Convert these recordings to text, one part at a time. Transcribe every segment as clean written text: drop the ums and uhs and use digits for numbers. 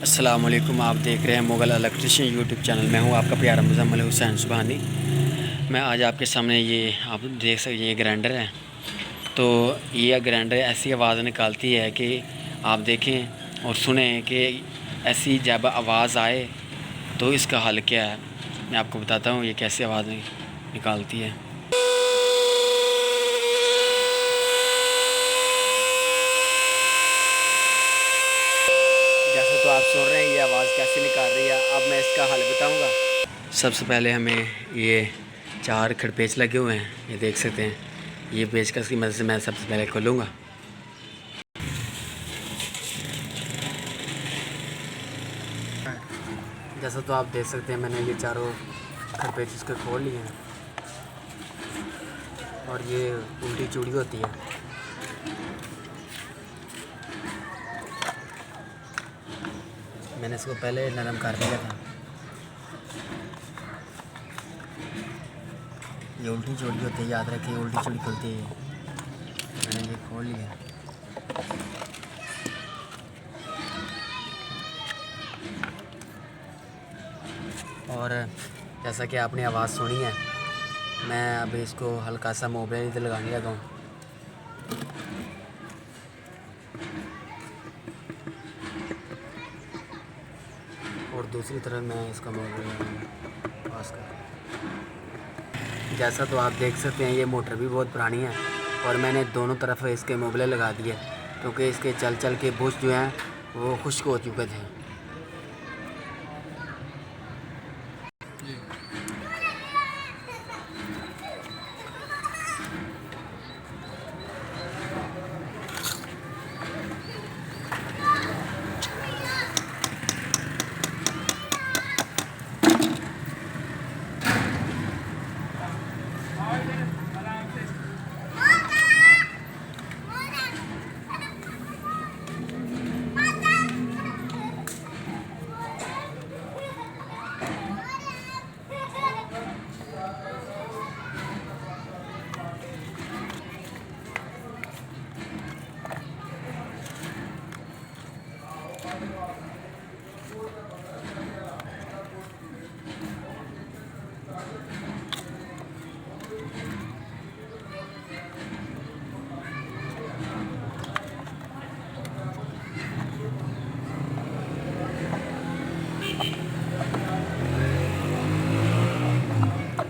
अस्सलाम वालेकुम। आप देख रहे हैं मुग़ल इलेक्ट्रिशियन यूट्यूब चैनल। मैं हूं आपका प्यारा मुज़म्मिल हुसैन सुबहानी। मैं आज आपके सामने ये आप देख सकते ये ग्राइंडर है। तो ये ग्राइंडर ऐसी आवाज़ निकालती है कि आप देखें और सुने कि ऐसी जब आवाज़ आए तो इसका हल क्या है। मैं आपको बताता हूँ ये कैसे आवाज़ निकालती है। जैसे तो आप सुन रहे हैं ये आवाज़ कैसे निकाल रही है। अब मैं इसका हल बताऊंगा। सबसे पहले हमें ये 4 खड़पेच लगे हुए हैं, ये देख सकते हैं। ये पेचकस की मदद से मैं सबसे पहले खोलूँगा। जैसा तो आप देख सकते हैं मैंने ये चारों खड़पेच इसके खोल लिए हैं और ये उल्टी चूड़ी होती है। मैंने इसको पहले नरम कर दिया था। ये उल्टी चूड़ी होती है, याद रखिए उल्टी चूड़ी खुलती है। मैंने ये खोल लिया। और जैसा कि आपने आवाज़ सुनी है, मैं अब इसको हल्का सा मोबाइल लगाने लगा हूँ। और दूसरी तरफ मैं इसका मोबाइल पास कर। जैसा तो आप देख सकते हैं ये मोटर भी बहुत पुरानी है और मैंने दोनों तरफ इसके मोबाइल लगा दिए क्योंकि इसके चल चल के बुश जो हैं वो खुश्क हो चुके थे।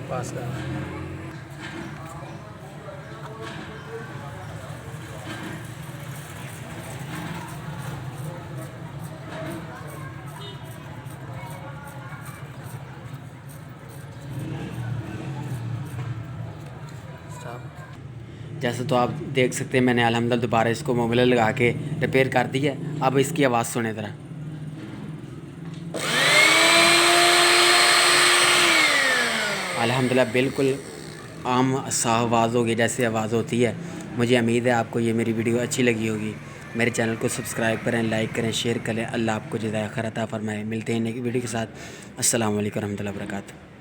पास कर जैसे तो आप देख सकते हैं मैंने अल्हम्दुलिल्लाह दोबारा इसको मोबाइल लगा के रिपेयर कर दिया। अब इसकी आवाज़ सुने ज़रा। अल्हम्दुलिल्लाह बिल्कुल आम साफ आवाज़ होगी जैसे आवाज़ होती है। मुझे उम्मीद है आपको ये मेरी वीडियो अच्छी लगी होगी। मेरे चैनल को सब्सक्राइब करें, लाइक करें, शेयर करें। अल्लाह आपको जज़ाए खैर अता फरमाए। मिलते हैं नई वीडियो के साथ। अस्सलाम वालेकुम रहमतुल्लाहि व बरकातहू।